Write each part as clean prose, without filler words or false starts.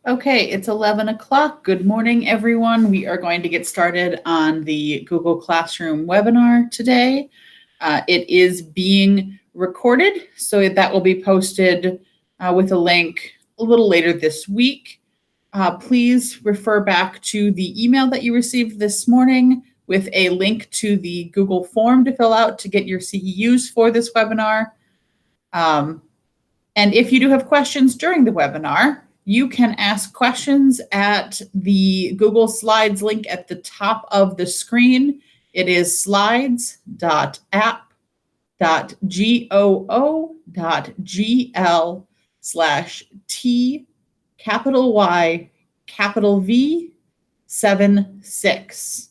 Okay, it's 11 o'clock. Good morning, everyone. We are going to get started on the Google Classroom webinar today. It is being recorded, so that will be posted with a link a little later this week. Please refer back to the email that you received this morning with a link to the Google form to fill out to get your CEUs for this webinar. And if you do have questions during the webinar, you can ask questions at the Google Slides link at the top of the screen. It is slides.app.goo.Y_V76.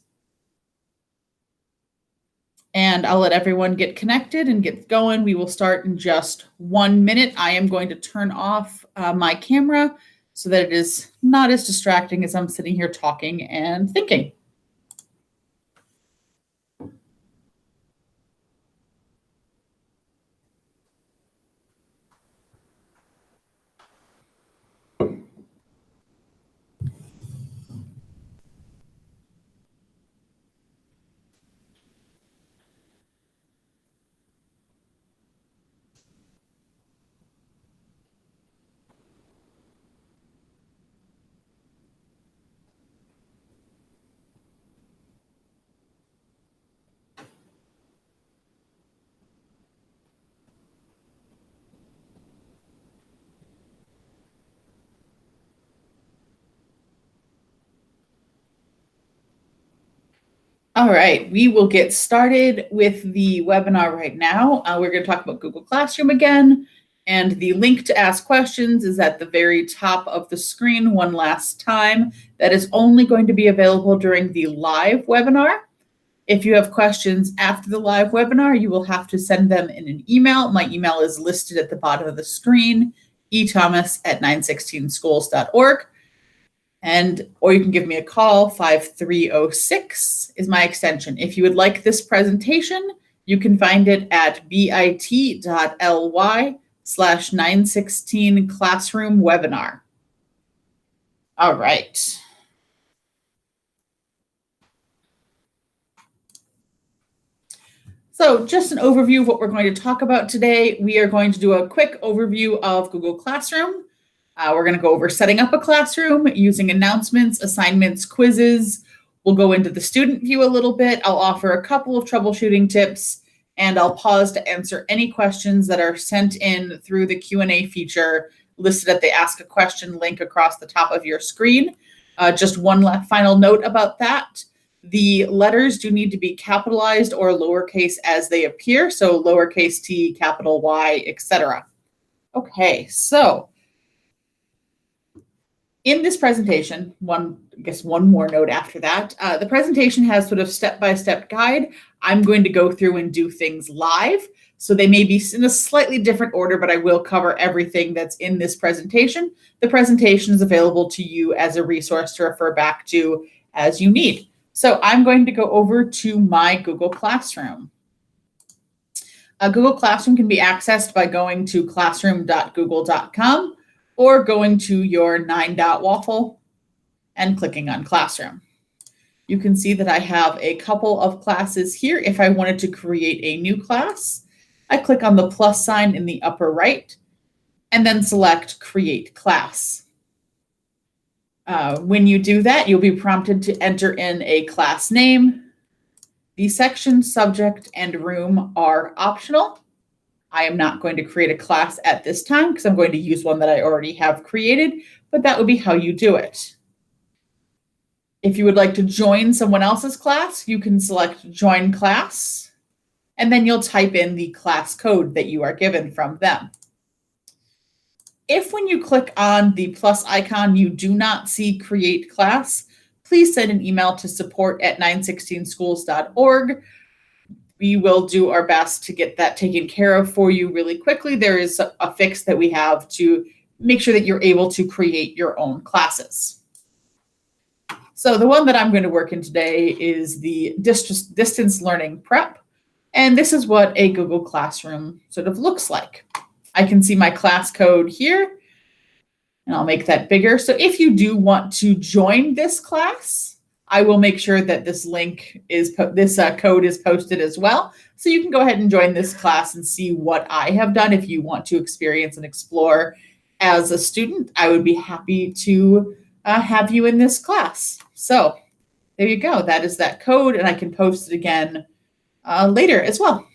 And I'll let everyone get connected and get going. We will start in just 1 minute. I am going to turn off my camera so that it is not as distracting as I'm sitting here talking and thinking. All right, we will get started with the webinar right now. We're going to talk about Google Classroom again, and the link to ask questions is at the very top of the screen one last time. That is only going to be available during the live webinar. If you have questions after the live webinar, you will have to send them in an email. My email is listed at the bottom of the screen, ethomas@916schools.org. Or you can give me a call, 5306 is my extension. If you would like this presentation, you can find it at bit.ly/916 classroom webinar. All right. So just an overview of what we're going to talk about today. We are going to do a quick overview of Google Classroom. We're going to go over setting up a classroom using announcements, assignments, quizzes. We'll go into the student view a little bit. I'll offer a couple of troubleshooting tips, and I'll pause to answer any questions that are sent in through the Q&A feature listed at the Ask a Question link across the top of your screen. Just one final note about that. The letters do need to be capitalized or lowercase as they appear, so lowercase t, capital Y, etc. Okay, so in this presentation, one more note after that, the presentation has sort of step-by-step guide. I'm going to go through and do things live, so they may be in a slightly different order, but I will cover everything that's in this presentation. The presentation is available to you as a resource to refer back to as you need. So I'm going to go over to my Google Classroom. Google Classroom can be accessed by going to classroom.google.com or going to your 9.waffle and clicking on Classroom. You can see that I have a couple of classes here. If I wanted to create a new class, I click on the plus sign in the upper right and then select Create Class. When you do that, you'll be prompted to enter in a class name. The section, subject, and room are optional. I am not going to create a class at this time because I'm going to use one that I already have created, but that would be how you do it. If you would like to join someone else's class, you can select Join Class, and then you'll type in the class code that you are given from them. If when you click on the plus icon, you do not see Create Class, please send an email to support@916schools.org. We will do our best to get that taken care of for you really quickly. There is a fix that we have to make sure that you're able to create your own classes. So the one that I'm going to work in today is the distance learning prep. And this is what a Google Classroom sort of looks like. I can see my class code here. And I'll make that bigger. So if you do want to join this class, I will make sure that this link is, this code is posted as well. So you can go ahead and join this class and see what I have done. If you want to experience and explore as a student, I would be happy to have you in this class. So there you go. That is that code, and I can post it again later as well.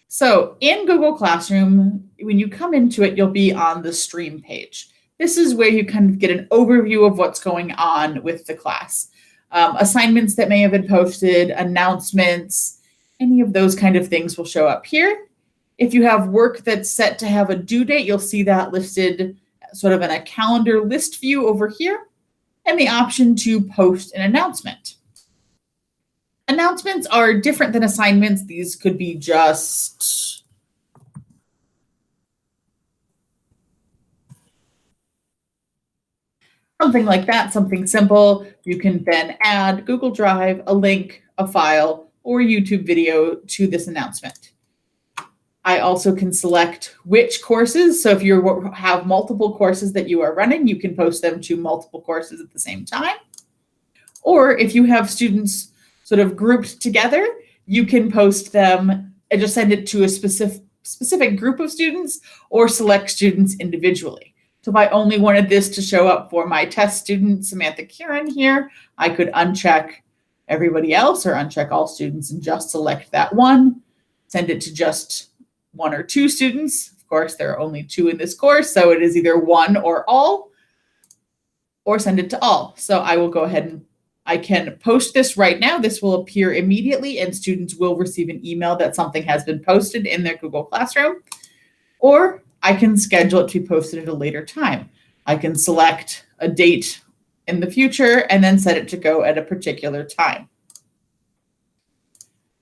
So in Google Classroom, when you come into it, you'll be on the stream page. This is where you kind of get an overview of what's going on with the class. Assignments that may have been posted, announcements, any of those kind of things will show up here. If you have work that's set to have a due date, you'll see that listed sort of in a calendar list view over here, and the option to post an announcement. Announcements are different than assignments. These could be just something like that, something simple. You can then add Google Drive, a link, a file, or YouTube video to this announcement. I also can select which courses. So if you have multiple courses that you are running, you can post them to multiple courses at the same time. Or if you have students sort of grouped together, you can post them and just send it to a specific group of students or select students individually. So if I only wanted this to show up for my test student, Samantha Kieran here, I could uncheck everybody else or uncheck all students and just select that one, send it to just one or two students. Of course, there are only two in this course, so it is either one or all, or send it to all. So I will go ahead and I can post this right now. This will appear immediately and students will receive an email that something has been posted in their Google Classroom. Or I can schedule it to be posted at a later time. I can select a date in the future and then set it to go at a particular time.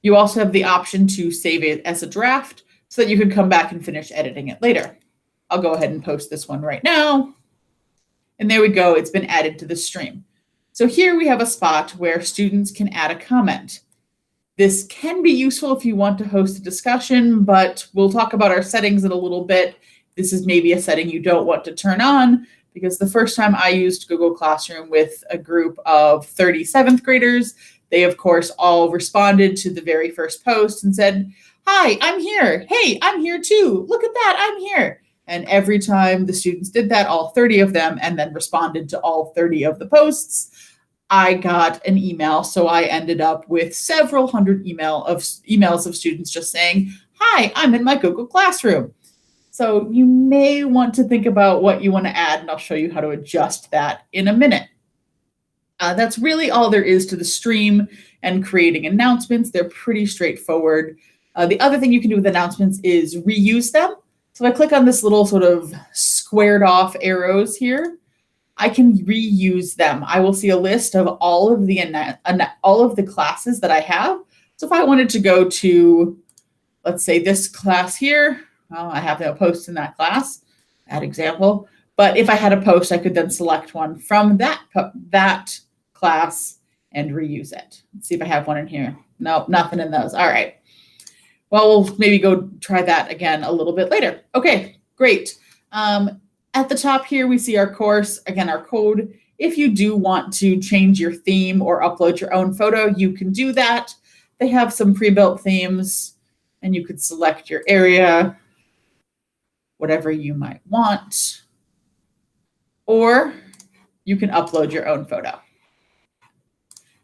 You also have the option to save it as a draft so that you can come back and finish editing it later. I'll go ahead and post this one right now. And there we go. It's been added to the stream. So here we have a spot where students can add a comment. This can be useful if you want to host a discussion, but we'll talk about our settings in a little bit. This is maybe a setting you don't want to turn on, because the first time I used Google Classroom with a group of 37th graders, they of course all responded to the very first post and said, "Hi, I'm here. Hey, I'm here too. Look at that, I'm here." And every time the students did that, all 30 of them, and then responded to all 30 of the posts, I got an email. So I ended up with several hundred emails of students just saying, "Hi, I'm in my Google Classroom." So you may want to think about what you want to add, and I'll show you how to adjust that in a minute. That's really all there is to the stream and creating announcements. They're pretty straightforward. The other thing you can do with announcements is reuse them. So if I click on this little sort of squared off arrows here, I can reuse them. I will see a list of all of the classes that I have. So if I wanted to go to, let's say, this class here, well, I have no post in that class, that example. But if I had a post, I could then select one from that class and reuse it. Let's see if I have one in here. No, nothing in those. All right. Well, we'll maybe go try that again a little bit later. Okay, great. At the top here, we see our course, again, our code. If you do want to change your theme or upload your own photo, you can do that. They have some pre-built themes, and you could select your area, whatever you might want, or you can upload your own photo.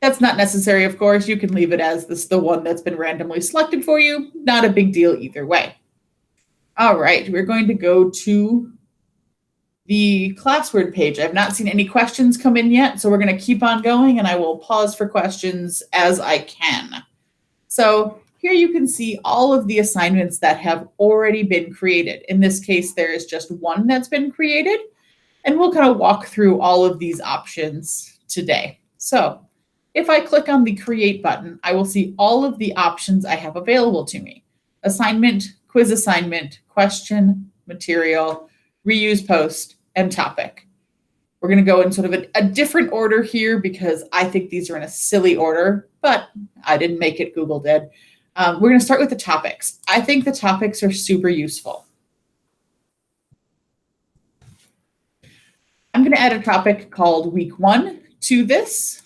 That's not necessary, of course. You can leave it as the one that's been randomly selected for you. Not a big deal either way. All right, we're going to go to the classword page. I've not seen any questions come in yet, so we're going to keep on going, and I will pause for questions as I can. So here you can see all of the assignments that have already been created. In this case, there is just one that's been created, and we'll kind of walk through all of these options today. So if I click on the Create button, I will see all of the options I have available to me. Assignment, quiz assignment, question, material, reuse post, and topic. We're going to go in sort of a different order here because I think these are in a silly order, but I didn't make it, Google did. We're going to start with the topics. I think the topics are super useful. I'm going to add a topic called week 1 to this,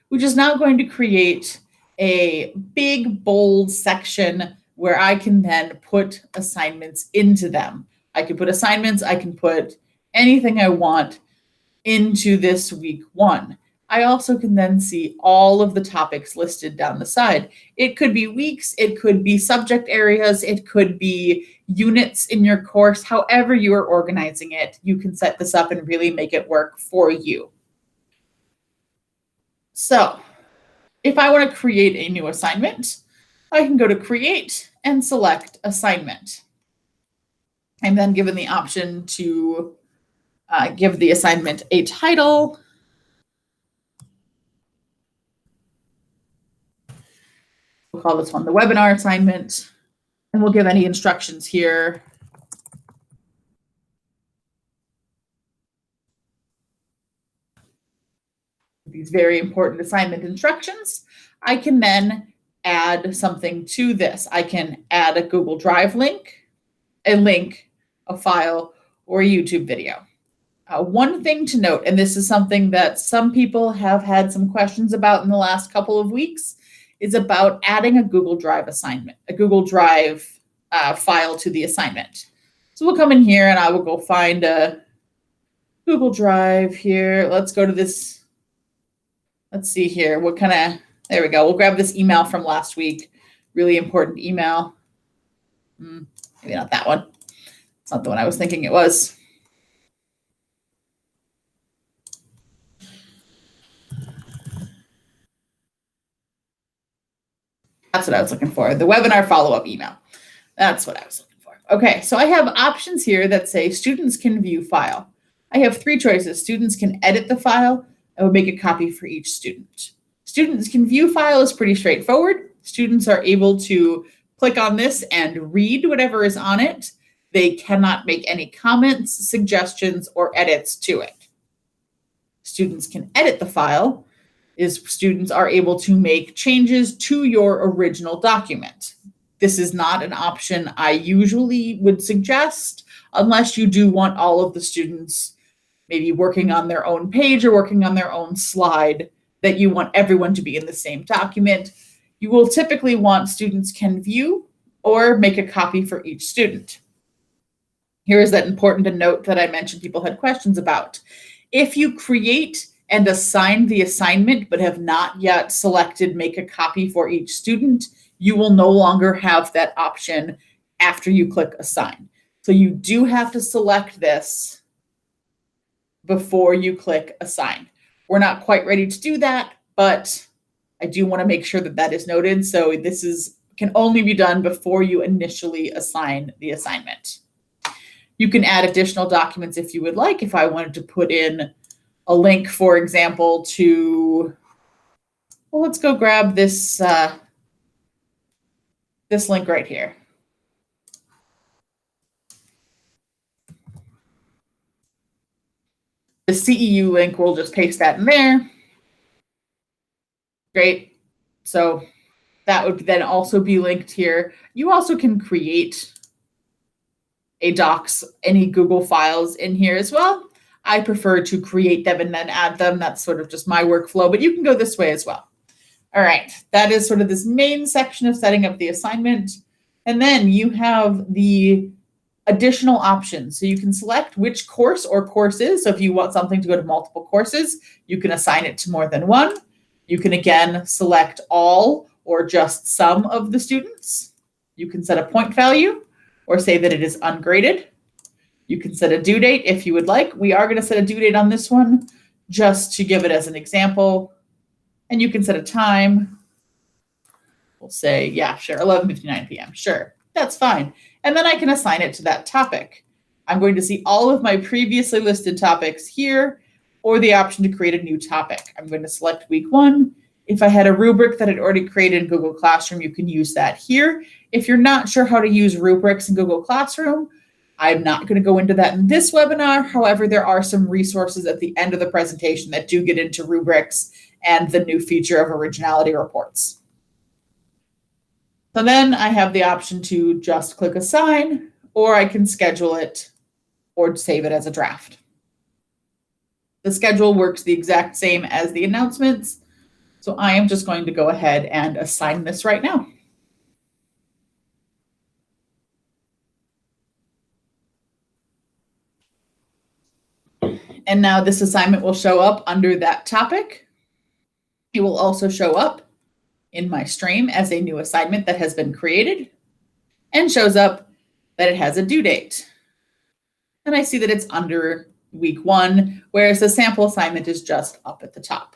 which is now going to create a big, bold section where I can then put assignments into them. I can put assignments, I can put anything I want into this week 1. I also can then see all of the topics listed down the side. It could be weeks, it could be subject areas, it could be units in your course. However you are organizing it, you can set this up and really make it work for you. So if I want to create a new assignment, I can go to Create and select Assignment. I'm then given the option to give the assignment a title. We'll call this one the webinar assignment, and we'll give any instructions here. These very important assignment instructions. I can then add something to this. I can add a Google Drive link, a file, or a YouTube video. One thing to note, and this is something that some people have had some questions about in the last couple of weeks, is about adding a Google Drive assignment, a Google Drive file to the assignment. So we'll come in here and I will go find a Google Drive here. Let's go to this. Let's see here. What kind of, there we go. We'll grab this email from last week. Really important email. Maybe not that one. It's not the one I was thinking it was. That's what I was looking for. The webinar follow-up email. That's what I was looking for. Okay, so I have options here that say students can view file. I have 3 choices. Students can edit the file. I would make a copy for each student. Students can view file is pretty straightforward. Students are able to click on this and read whatever is on it. They cannot make any comments, suggestions, or edits to it. Students can edit the file. Students are able to make changes to your original document. This is not an option I usually would suggest unless you do want all of the students maybe working on their own page or working on their own slide, that you want everyone to be in the same document. You will typically want students can view or make a copy for each student. Here is that important to note that I mentioned people had questions about. If you create and assign the assignment but have not yet selected make a copy for each student, you will no longer have that option after you click assign. So you do have to select this before you click assign. We're not quite ready to do that, but I do want to make sure that that is noted. So this can only be done before you initially assign the assignment. You can add additional documents if you would like. If I wanted to put in a link, for example, to, well, let's go grab this, this link right here. The CEU link, we'll just paste that in there. Great. So that would then also be linked here. You also can create a docs, any Google files in here as well. I prefer to create them and then add them. That's sort of just my workflow, but you can go this way as well. All right, that is sort of this main section of setting up the assignment. And then you have the additional options. So you can select which course or courses. So if you want something to go to multiple courses, you can assign it to more than one. You can again select all or just some of the students. You can set a point value or say that it is ungraded. You can set a due date if you would like. We are going to set a due date on this one just to give it as an example. And you can set a time. We'll say, yeah, sure, 11:59 p.m. Sure, that's fine. And then I can assign it to that topic. I'm going to see all of my previously listed topics here, or the option to create a new topic. I'm going to select week 1. If I had a rubric that I'd already created in Google Classroom, you can use that here. If you're not sure how to use rubrics in Google Classroom, I'm not going to go into that in this webinar. However, there are some resources at the end of the presentation that do get into rubrics and the new feature of originality reports. So then I have the option to just click assign, or I can schedule it or save it as a draft. The schedule works the exact same as the announcements. So I am just going to go ahead and assign this right now. And now this assignment will show up under that topic. It will also show up in my stream as a new assignment that has been created and shows up that it has a due date. And I see that it's under week 1, whereas the sample assignment is just up at the top.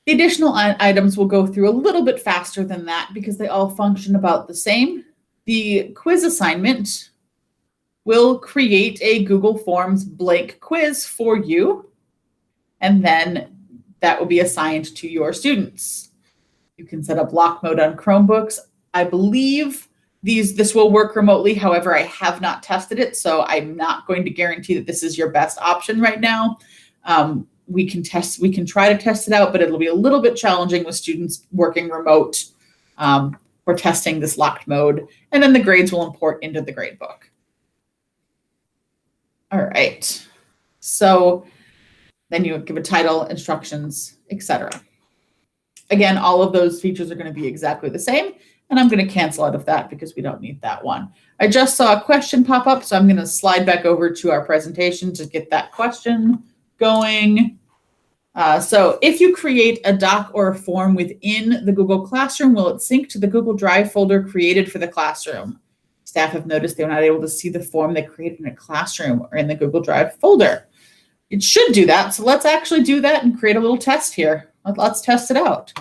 The additional items will go through a little bit faster than that because they all function about the same. The quiz assignment will create a Google Forms blank quiz for you, and then that will be assigned to your students. You can set up lock mode on Chromebooks. I believe this will work remotely. However, I have not tested it, so I'm not going to guarantee that this is your best option right now. We can try to test it out, but it'll be a little bit challenging with students working remote for testing this locked mode. And then the grades will import into the gradebook. All right. So then you give a title, instructions, etc. Again, all of those features are going to be exactly the same. And I'm going to cancel out of that because we don't need that one. I just saw a question pop up, so I'm going to slide back over to our presentation to get that question going. So if you create a doc or a form within the Google Classroom, will it sync to the Google Drive folder created for the classroom? Staff have noticed they were not able to see the form they created in a classroom or in the Google Drive folder. It should do that. So let's actually do that and create a little test here. Let's test it out.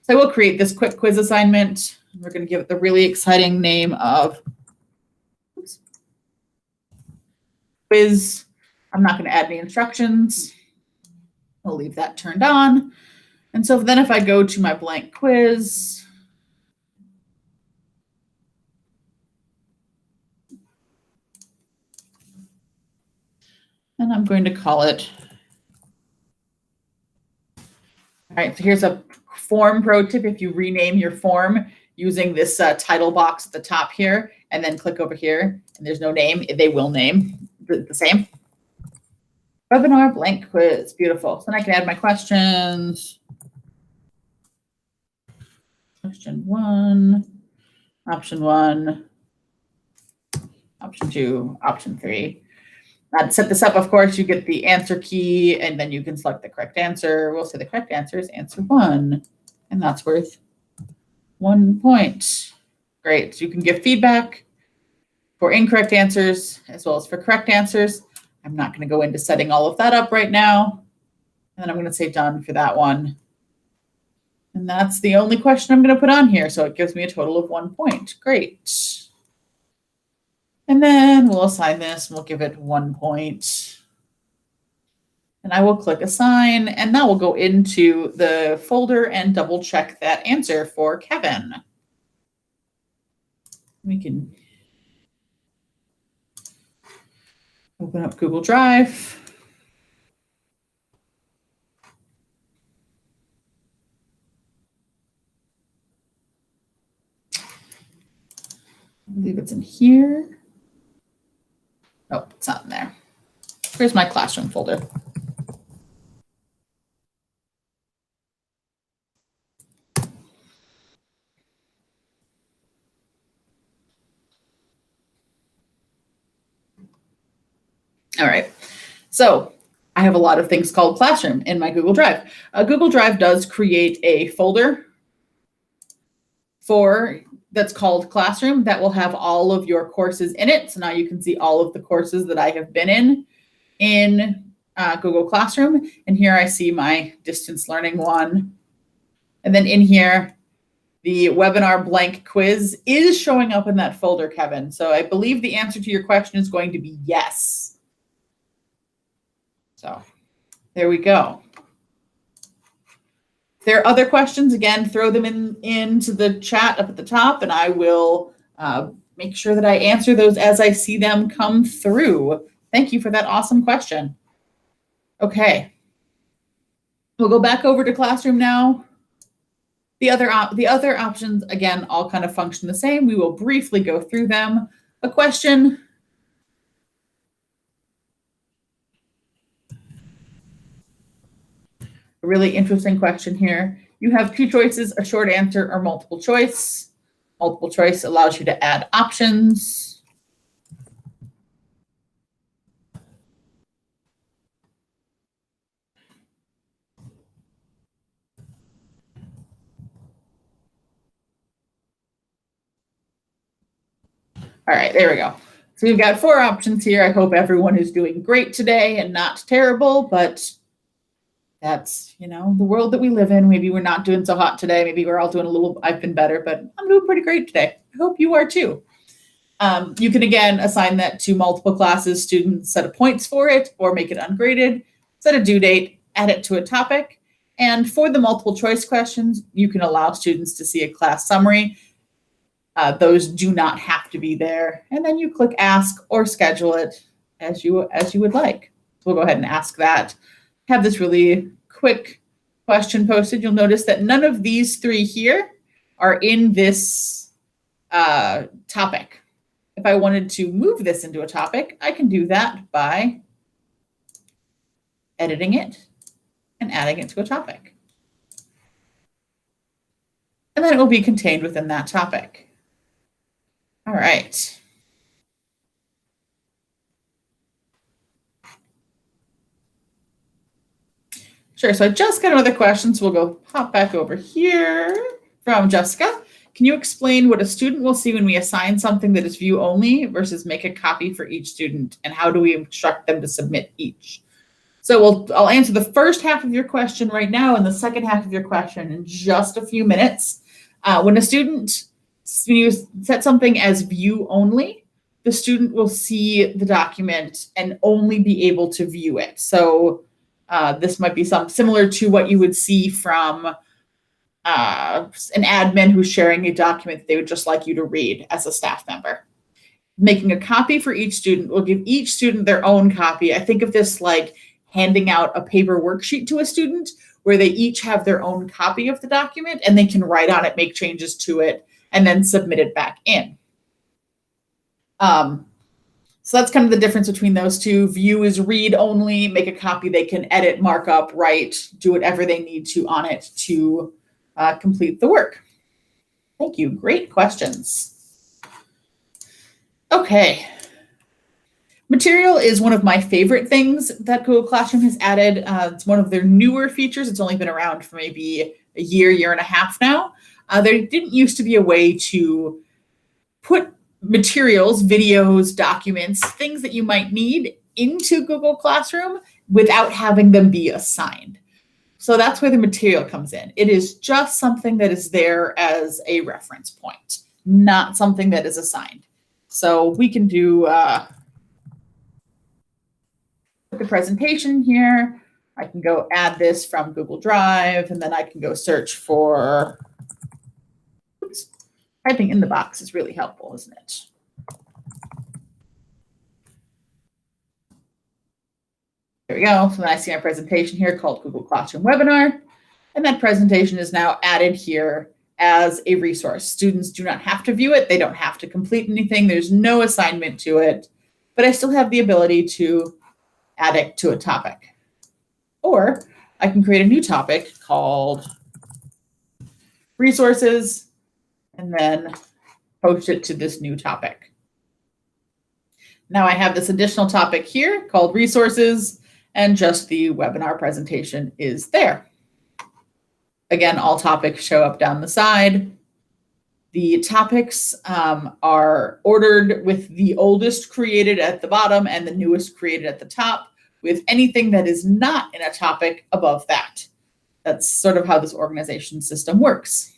So I will create this quick quiz assignment. We're going to give it the really exciting name of quiz. I'm not going to add any instructions. I'll leave that turned on. And so then if I go to my blank quiz, and I'm going to call it. All right, so here's a form pro tip. If you rename your form using this title box at the top here, and then click over here, and there's no name, they will name the same. Webinar blank quiz, beautiful. So then I can add my questions. Question 1, option 1, option 2, option 3. To set this up, of course, you get the answer key, and then you can select the correct answer. We'll say the correct answer is answer 1, and that's worth 1 point. Great. So you can give feedback for incorrect answers as well as for correct answers. I'm not going to go into setting all of that up right now. And then I'm going to say done for that one. And that's the only question I'm going to put on here. So it gives me a total of 1 point. Great. And then we'll assign this and we'll give it 1 point. And I will click assign, and that will go into the folder and double check that answer for Kevin. We can open up Google Drive. I believe it's in here. Oh, it's not in there. Here's my classroom folder. All right, so I have a lot of things called Classroom in my Google Drive. Google Drive does create a folder that's called Classroom that will have all of your courses in it. So now you can see all of the courses that I have been in Google Classroom. And here I see my distance learning one. And then in here, the webinar blank quiz is showing up in that folder, Kevin. So I believe the answer to your question is going to be yes. So there we go. If there are other questions, again, throw them into the chat up at the top, and I will make sure that I answer those as I see them come through. Thank you for that awesome question. Okay. We'll go back over to Classroom now. The other options, again, all kind of function the same. We will briefly go through them. A question. really interesting question here. You have two choices, a short answer or multiple choice. Multiple choice allows you to add options. All right, there we go. So we've got 4 options here. I hope everyone is doing great today and not terrible, but that's, you know, the world that we live in. Maybe we're not doing so hot today. Maybe we're all doing a little, I've been better, but I'm doing pretty great today. I hope you are too. You can, again, assign that to multiple classes, students, set of points for it, or make it ungraded, set a due date, add it to a topic. And for the multiple choice questions, you can allow students to see a class summary. Those do not have to be there. And then you click ask or schedule it as you would like. So we'll go ahead and ask that. Have this really quick question posted. You'll notice that none of these 3 here are in this topic. If I wanted to move this into a topic, I can do that by editing it and adding it to a topic. And then it will be contained within that topic. All right. Sure, so I just got another question, so we'll go hop back over here from Jessica. Can you explain what a student will see when we assign something that is view only versus make a copy for each student, and how do we instruct them to submit each? So I'll answer the first half of your question right now and the second half of your question in just a few minutes. When you set something as view only, the student will see the document and only be able to view it. So this might be something similar to what you would see from an admin who's sharing a document that they would just like you to read as a staff member. Making a copy for each student will give each student their own copy. I think of this like handing out a paper worksheet to a student where they each have their own copy of the document and they can write on it, make changes to it, and then submit it back in. So that's kind of the difference between those two. View is read only, make a copy they can edit, mark up, write, do whatever they need to on it to complete the work. Thank you, great questions. Okay. Material is one of my favorite things that Google Classroom has added. It's one of their newer features. It's only been around for maybe a year and a half now. There didn't used to be a way to put materials, videos, documents, things that you might need into Google Classroom without having them be assigned. So that's where the material comes in. It is just something that is there as a reference point, not something that is assigned. So we can do the presentation here. I can go add this from Google Drive, and then I can go search for, oops, typing in the box is really helpful, isn't it? There we go. So then I see my presentation here called Google Classroom Webinar, and that presentation is now added here as a resource. Students do not have to view it. They don't have to complete anything. There's no assignment to it, but I still have the ability to add it to a topic. Or I can create a new topic called resources and then post it to this new topic. Now I have this additional topic here called resources, and just the webinar presentation is there. Again, all topics show up down the side. The topics are ordered with the oldest created at the bottom and the newest created at the top, with anything that is not in a topic above that. That's sort of how this organization system works.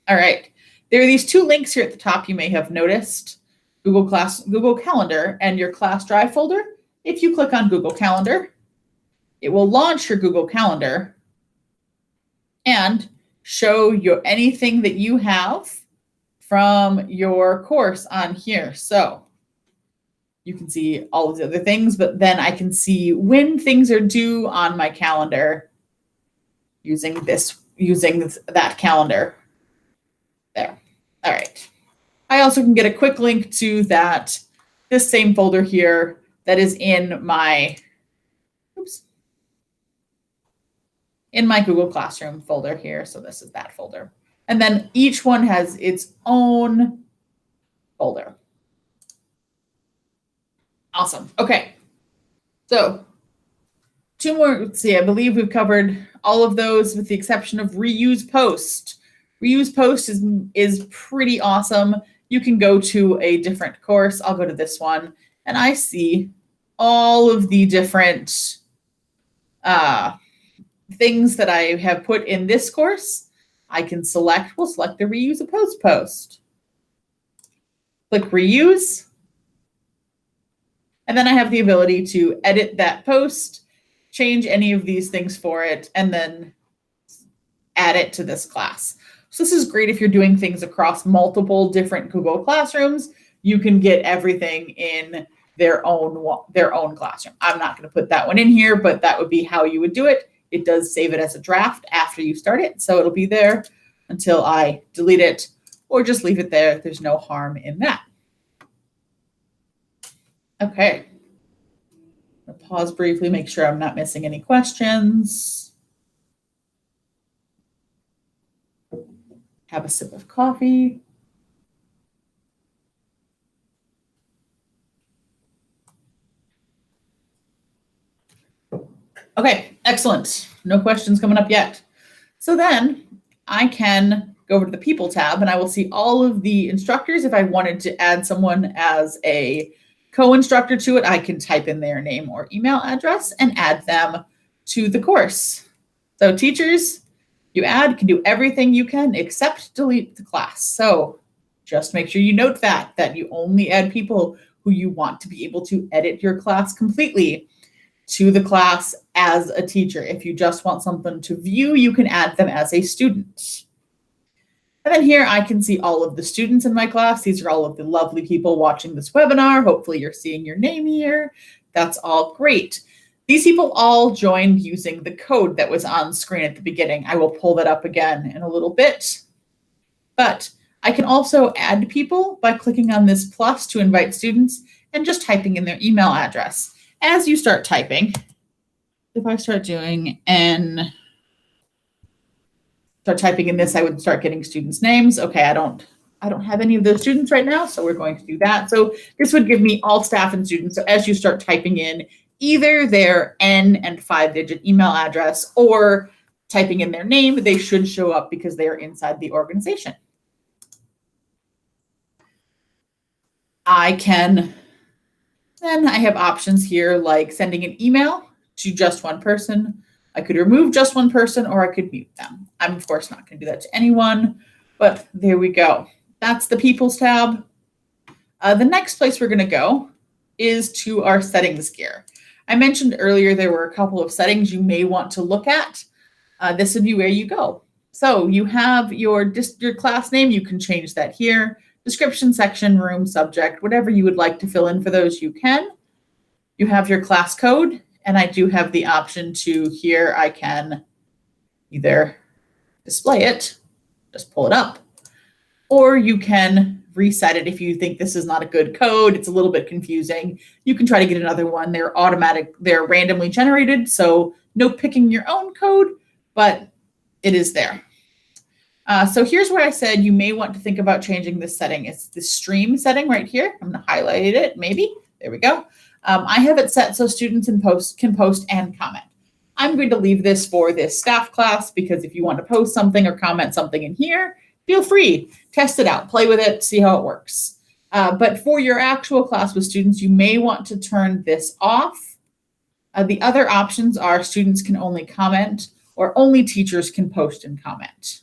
All right, there are these 2 links here at the top you may have noticed, Google Calendar and your Class Drive folder. If you click on Google Calendar, it will launch your Google Calendar and show you anything that you have from your course on here. So you can see all of the other things, but then I can see when things are due on my calendar using that calendar there. All right. I also can get a quick link to this same folder here that is in my, oops. in my Google Classroom folder here. So this is that folder. And then each one has its own folder. Awesome. Okay. So two more. Let's see. I believe we've covered all of those with the exception of reuse post. Reuse post is pretty awesome. You can go to a different course. I'll go to this one, and I see all of the different things that I have put in this course. I can select. We'll select the reuse a post. Click reuse. And then I have the ability to edit that post, change any of these things for it, and then add it to this class. So this is great if you're doing things across multiple different Google Classrooms. You can get everything in their own classroom. I'm not going to put that one in here, but that would be how you would do it. It does save it as a draft after you start it, so it'll be there until I delete it or just leave it there. There's no harm in that. Okay, I'll pause briefly, make sure I'm not missing any questions. Have a sip of coffee. Okay, excellent. No questions coming up yet. So then I can go over to the People tab and I will see all of the instructors. If I wanted to add someone as a co-instructor to it, I can type in their name or email address and add them to the course. So teachers, you can do everything you can except delete the class. So just make sure you note that you only add people who you want to be able to edit your class completely to the class as a teacher. If you just want something to view, you can add them as a student. And then here I can see all of the students in my class. These are all of the lovely people watching this webinar. Hopefully you're seeing your name here. That's all great. These people all joined using the code that was on screen at the beginning. I will pull that up again in a little bit. But I can also add people by clicking on this plus to invite students and just typing in their email address. As you start typing, if I start doing start typing in this, I would start getting students' names. Okay, I don't have any of those students right now, so we're going to do that. So this would give me all staff and students. So as you start typing in either their N and 5-digit email address or typing in their name, they should show up because they are inside the organization. Then I have options here like sending an email to just one person. I could remove just one person or I could mute them. I'm of course not going to do that to anyone, but there we go. That's the People's tab. The next place we're going to go is to our settings gear. I mentioned earlier there were a couple of settings you may want to look at. This would be where you go. So you have your class name. You can change that here. Description, section, room, subject, whatever you would like to fill in for those, you can. You have your class code, and I do have the option to here I can either display it, just pull it up, or you can reset it if you think this is not a good code. It's a little bit confusing. You can try to get another one. They're randomly generated, so no picking your own code, but it is there. So here's where I said you may want to think about changing this setting. It's the stream setting right here. I'm going to highlight it, maybe. There we go. I have it set so students can post and comment. I'm going to leave this for this staff class because if you want to post something or comment something in here, feel free. Test it out, play with it, see how it works. But for your actual class with students, you may want to turn this off. The other options are students can only comment or only teachers can post and comment.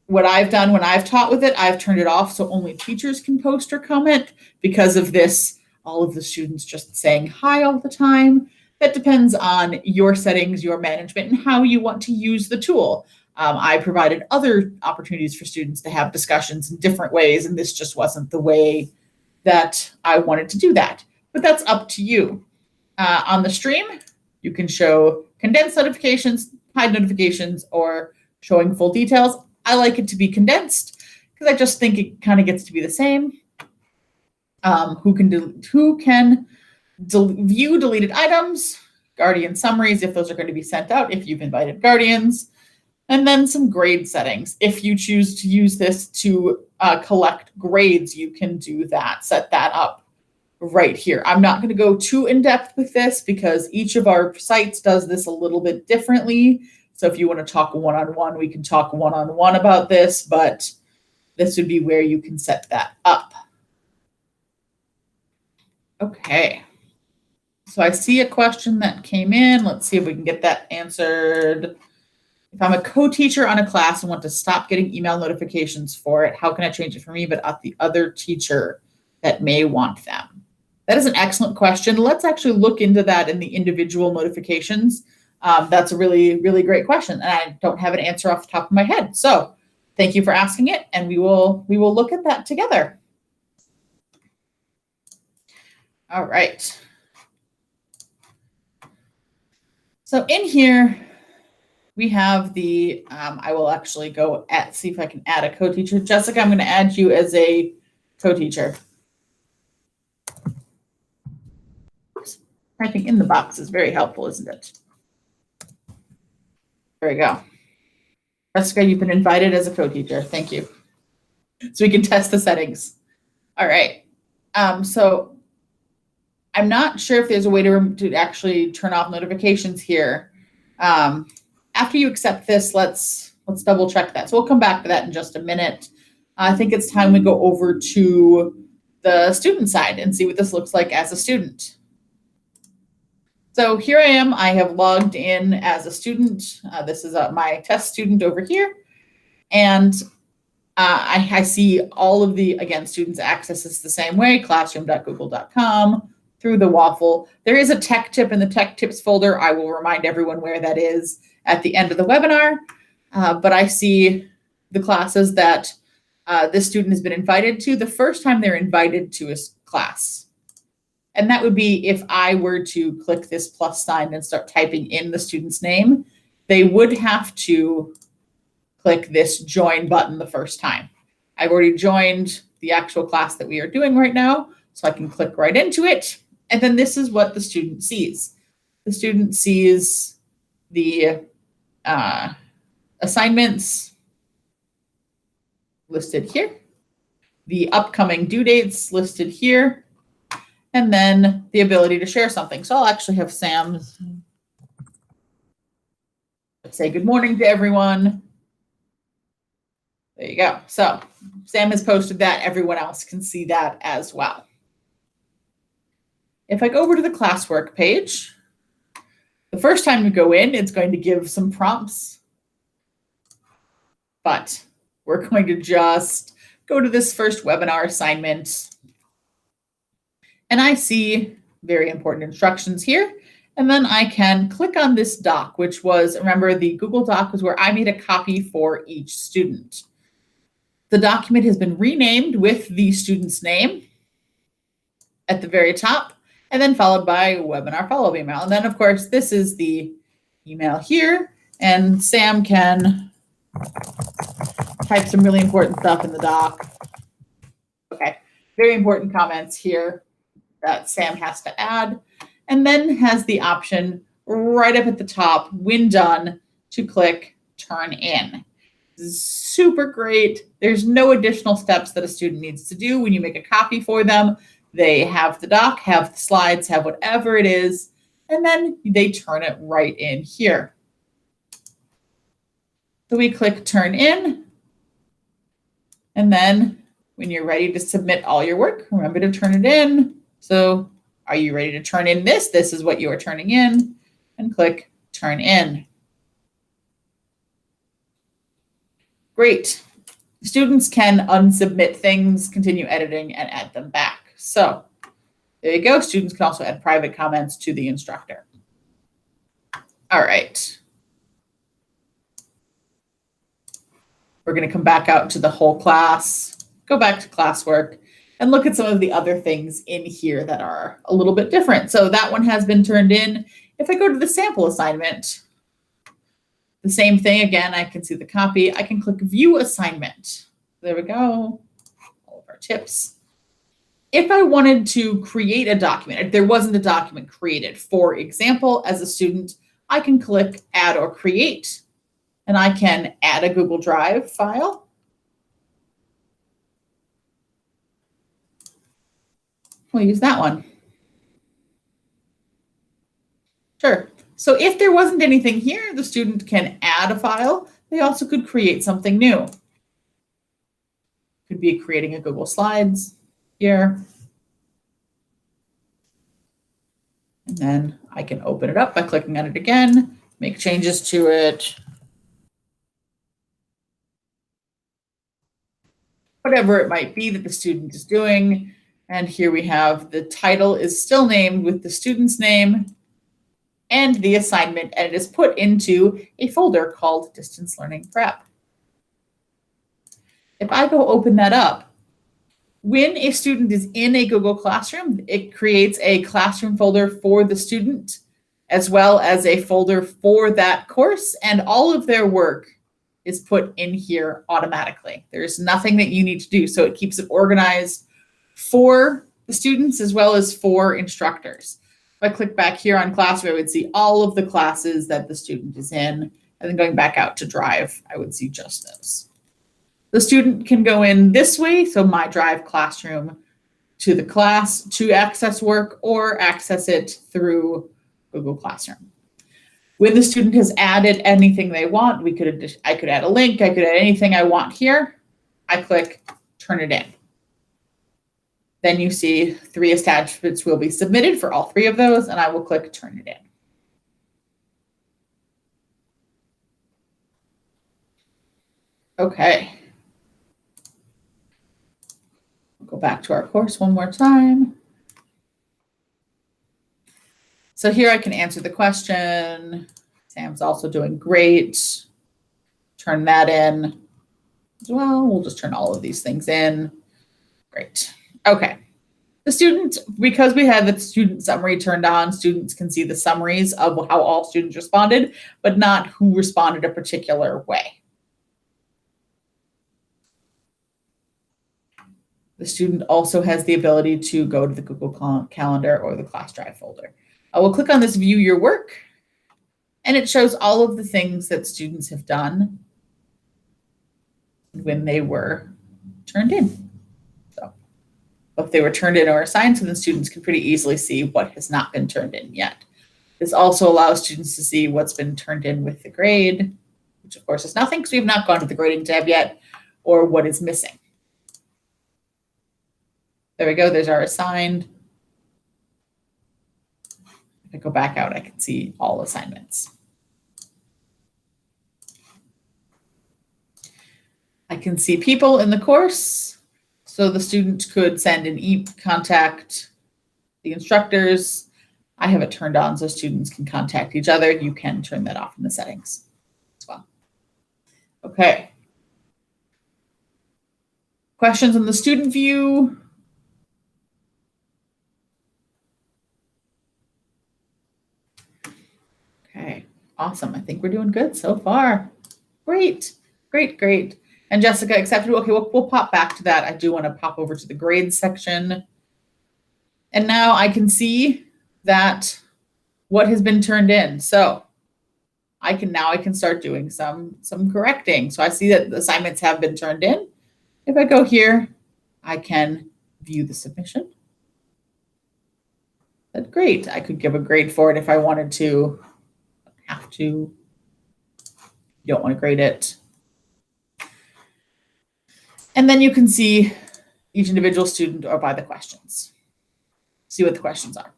What I've done when I've taught with it, I've turned it off so only teachers can post or comment because of this, all of the students just saying hi all the time. That depends on your settings, your management, and how you want to use the tool. I provided other opportunities for students to have discussions in different ways, and this just wasn't the way that I wanted to do that. But that's up to you. On the stream, you can show condensed notifications, hide notifications, or showing full details. I like it to be condensed because I just think it kind of gets to be the same. Who can view deleted items, guardian summaries, if those are going to be sent out, if you've invited guardians, and then some grade settings. If you choose to use this to collect grades, you can do that, set that up right here. I'm not going to go too in depth with this because each of our sites does this a little bit differently. So if you want to talk one-on-one, we can talk one-on-one about this, but this would be where you can set that up. Okay. So I see a question that came in. Let's see if we can get that answered. If I'm a co-teacher on a class and want to stop getting email notifications for it, how can I change it for me, but not the other teacher that may want them? That is an excellent question. Let's actually look into that in the individual notifications. That's a really, really great question. And I don't have an answer off the top of my head. So thank you for asking it. And we will look at that together. All right. So in here, we have the, I will actually go see if I can add a co-teacher. Jessica, I'm going to add you as a co-teacher. Typing in the box is very helpful, isn't it? There we go. Jessica, you've been invited as a co-teacher. Thank you. So we can test the settings. All right. So I'm not sure if there's a way to actually turn off notifications here. After you accept this, let's double check that. So we'll come back to that in just a minute. I think it's time we go over to the student side and see what this looks like as a student. So here I am. I have logged in as a student. This is my test student over here. And I see all of the, again, students access this the same way, classroom.google.com through the waffle. There is a tech tip in the tech tips folder. I will remind everyone where that is at the end of the webinar. But I see the classes that this student has been invited to the first time they're invited to a class. And that would be if I were to click this plus sign and start typing in the student's name, they would have to click this join button the first time. I've already joined the actual class that we are doing right now, so I can click right into it. And then this is what the student sees. The student sees the assignments listed here, the upcoming due dates listed here, and then the ability to share something. So I'll actually have Sam say good morning to everyone. There you go. So Sam has posted that. Everyone else can see that as well. If I go over to the classwork page, the first time you go in, it's going to give some prompts. But we're going to just go to this first webinar assignment. And I see very important instructions here. And then I can click on this doc, which was, remember, the Google Doc was where I made a copy for each student. The document has been renamed with the student's name at the very top, and then followed by webinar follow-up email. And then, of course, this is the email here. And Sam can type some really important stuff in the doc. Okay, very important comments here that Sam has to add, and then has the option right up at the top, when done, to click turn in. Super great. There's no additional steps that a student needs to do when you make a copy for them. They have the doc, have the slides, have whatever it is, and then they turn it right in here. So we click turn in, and then when you're ready to submit all your work, remember to turn it in. So are you ready to turn in this? This is what you are turning in, and click turn in. Great. Students can unsubmit things, continue editing, and add them back. So there you go. Students can also add private comments to the instructor. All right. We're going to come back out to the whole class, go back to classwork, and look at some of the other things in here that are a little bit different. So that one has been turned in. If I go to the sample assignment, the same thing again, I can see the copy. I can click view assignment. There we go. All of our tips. If I wanted to create a document, if there wasn't a document created, for example, as a student, I can click Add or Create, and I can add a Google Drive file. We'll use that one. Sure. So if there wasn't anything here, the student can add a file. They also could create something new. Could be creating a Google Slides here. And then I can open it up by clicking on it again, make changes to it. Whatever it might be that the student is doing. And here we have the title is still named with the student's name and the assignment, and it is put into a folder called Distance Learning Prep. If I go open that up, when a student is in a Google Classroom, it creates a classroom folder for the student, as well as a folder for that course, and all of their work is put in here automatically. There's nothing that you need to do, so it keeps it organized for the students as well as for instructors. If I click back here on Classroom, I would see all of the classes that the student is in, and then going back out to Drive, I would see just those. The student can go in this way, so My Drive Classroom, to the class to access work or access it through Google Classroom. When the student has added anything they want, I could add a link, I could add anything I want here. I click Turn it in. Then you see 3 attachments will be submitted for all 3 of those, and I will click Turn it in. Okay. Go back to our course one more time. So here I can answer the question. Sam's also doing great. Turn that in as well. We'll just turn all of these things in. Great. Okay. The student, because we have the student summary turned on, students can see the summaries of how all students responded, but not who responded a particular way. The student also has the ability to go to the Google Calendar or the Class Drive folder. I will click on this View Your Work, and it shows all of the things that students have done when they were turned in. So if they were turned in or assigned, so the students can pretty easily see what has not been turned in yet. This also allows students to see what's been turned in with the grade, which of course is nothing because we have not gone to the grading tab yet, or what is missing. There we go, there's our assigned. If I go back out, I can see all assignments. I can see people in the course. So the student could send an contact the instructors. I have it turned on so students can contact each other. You can turn that off in the settings as well. Okay. Questions on the student view? Okay, awesome. I think we're doing good so far. Great, great, great. And Jessica accepted. Okay, we'll pop back to that. I do want to pop over to the grades section. And now I can see that what has been turned in. So I can start doing some correcting. So I see that the assignments have been turned in. If I go here, I can view the submission. That's great. I could give a grade for it if I wanted to. Have to. You don't want to grade it. And then you can see each individual student or by the questions. See what the questions are.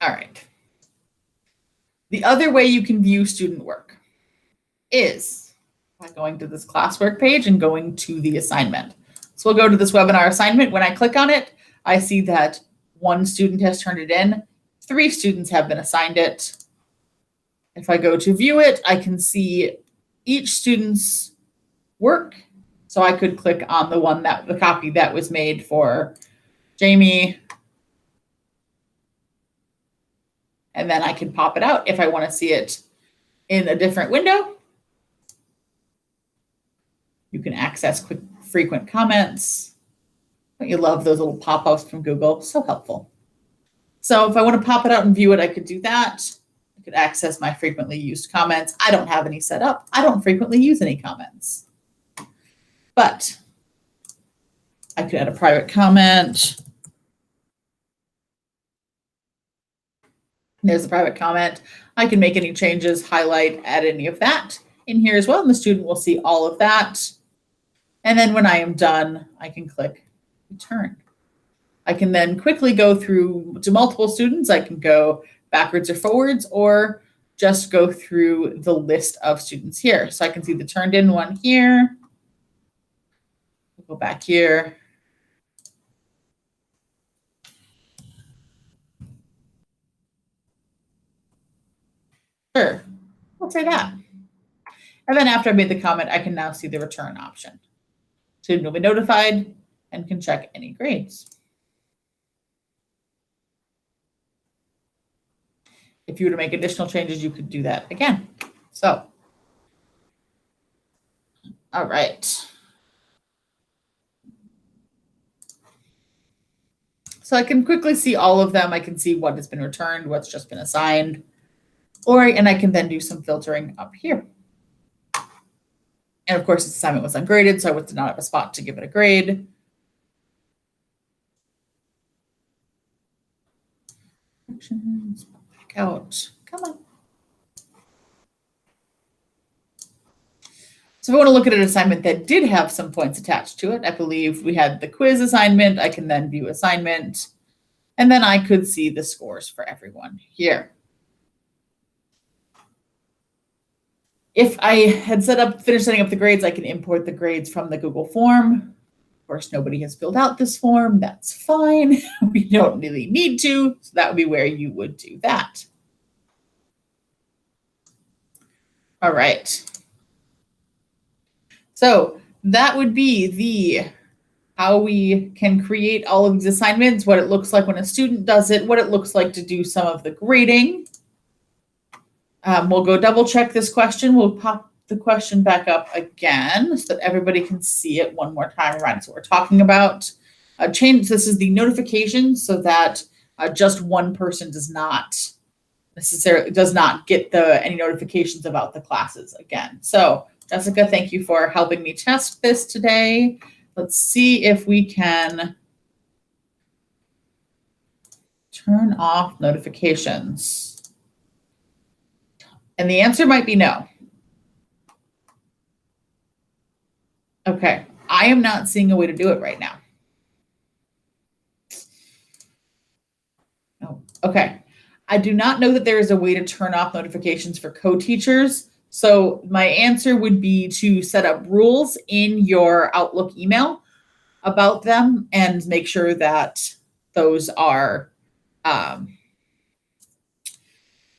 All right. The other way you can view student work is by going to this classwork page and going to the assignment. So we'll go to this webinar assignment. When I click on it, I see that 1 student has turned it in. 3 students have been assigned it. If I go to view it, I can see each student's work. So I could click on the copy that was made for Jamie. And then I can pop it out if I want to see it in a different window. You can access frequent comments. Don't you love those little pop-ups from Google? So helpful. So if I want to pop it out and view it, I could do that. I could access my frequently used comments. I don't have any set up. I don't frequently use any comments. But I could add a private comment. There's a private comment. I can make any changes, highlight, add any of that in here as well. And the student will see all of that. And then when I am done, I can click return. I can then quickly go through to multiple students. I can go backwards or forwards, or just go through the list of students here. So I can see the turned in one here. We'll go back here. Sure, we'll say that. And then after I made the comment, I can now see the return option. Student will be notified and can check any grades. If you were to make additional changes, you could do that again. So, all right. So I can quickly see all of them. I can see what has been returned, what's just been assigned, and I can then do some filtering up here. And of course, this assignment was ungraded, so I did not have a spot to give it a grade. Back out. Come on. So if I want to look at an assignment that did have some points attached to it, I believe we had the quiz assignment. I can then view assignment, and then I could see the scores for everyone here. If I had finished setting up the grades, I can import the grades from the Google form. Of course, nobody has filled out this form. That's fine. We don't really need to. So that would be where you would do that. All right. So that would be how we can create all of these assignments, what it looks like when a student does it, what it looks like to do some of the grading. We'll go double check this question. We'll pop the question back up again so that everybody can see it one more time around. So we're talking about change. This is the notification so that just one person does not get any notifications about the classes again. So Jessica, thank you for helping me test this today. Let's see if we can turn off notifications. And the answer might be no. Okay, I am not seeing a way to do it right now. Oh, okay. I do not know that there is a way to turn off notifications for co-teachers. So my answer would be to set up rules in your Outlook email about them and make sure that those are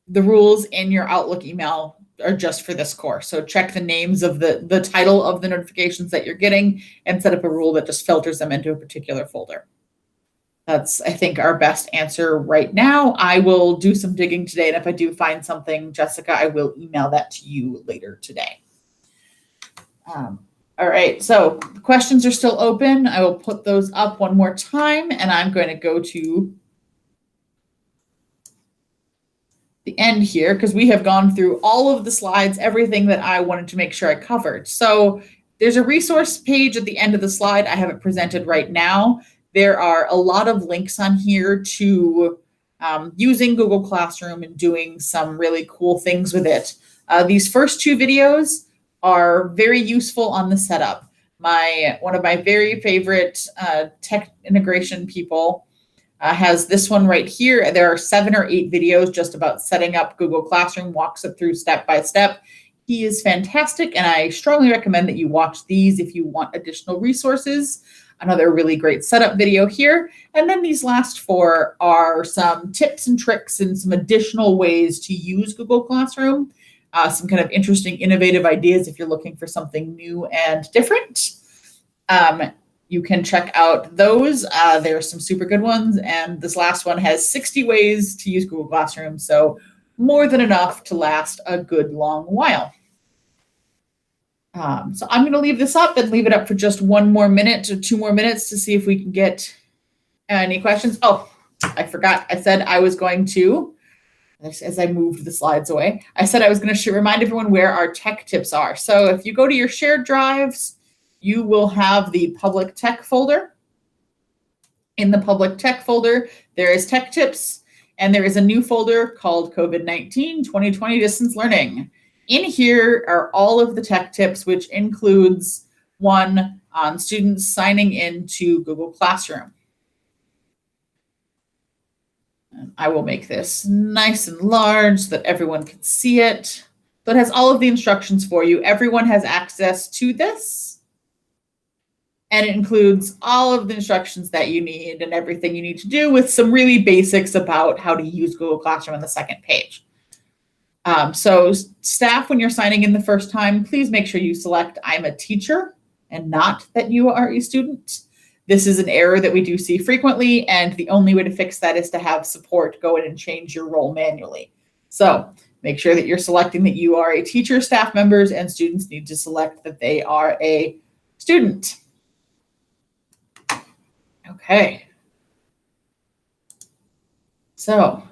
the rules in your Outlook email are just for this course. So check the names of the title of the notifications that you're getting and set up a rule that just filters them into a particular folder. That's, I think, our best answer right now. I will do some digging today, and if I do find something, Jessica, I will email that to you later today. All right, so the questions are still open. I will put those up one more time, and I'm going to go to the end here because we have gone through all of the slides, everything that I wanted to make sure I covered. So there's a resource page at the end of the slide. I have it presented right now. There are a lot of links on here to using Google Classroom and doing some really cool things with it. These first two videos are very useful on the setup. One of my very favorite tech integration people has this one right here. There are 7 or 8 videos just about setting up Google Classroom, walks it through step by step. He is fantastic, and I strongly recommend that you watch these if you want additional resources. Another really great setup video here. And then these last 4 are some tips and tricks and some additional ways to use Google Classroom. Some kind of interesting, innovative ideas if you're looking for something new and different. You can check out those. There are some super good ones. And this last one has 60 ways to use Google Classroom. So more than enough to last a good long while. So I'm going to leave this up and leave it up for just 1 more minute or 2 more minutes to see if we can get any questions. Oh, I forgot. I said I was going to, as I moved the slides away, I said I was going to remind everyone where our tech tips are. So if you go to your shared drives, you will have the public tech folder. In the public tech folder, there is tech tips, and there is a new folder called COVID-19 2020 Distance Learning. In here are all of the tech tips, which includes one on students signing into Google Classroom. And I will make this nice and large so that everyone can see it. So it has all of the instructions for you. Everyone has access to this. And it includes all of the instructions that you need and everything you need to do, with some really basics about how to use Google Classroom on the second page. So staff, when you're signing in the first time, please make sure you select I'm a teacher and not that you are a student. This is an error that we do see frequently, and the only way to fix that is to have support go in and change your role manually. So make sure that you're selecting that you are a teacher, staff members, and students need to select that they are a student. Okay. So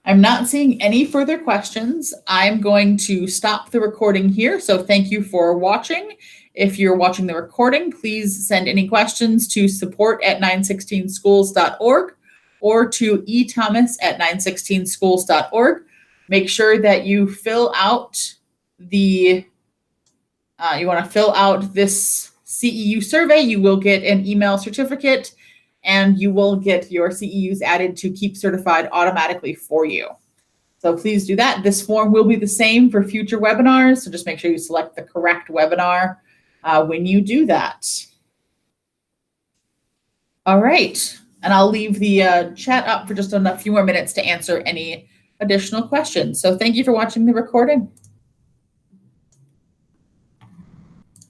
I'm not seeing any further questions. I'm going to stop the recording here. So thank you for watching. If you're watching the recording, please send any questions to support@916schools.org or to ethomas@916schools.org. Make sure that you fill out the, you want to fill out this CEU survey. You will get an email certificate, and you will get your CEUs added to Keep Certified automatically for you. So please do that. This form will be the same for future webinars, so just make sure you select the correct webinar when you do that. All right, and I'll leave the chat up for just a few more minutes to answer any additional questions. So thank you for watching the recording.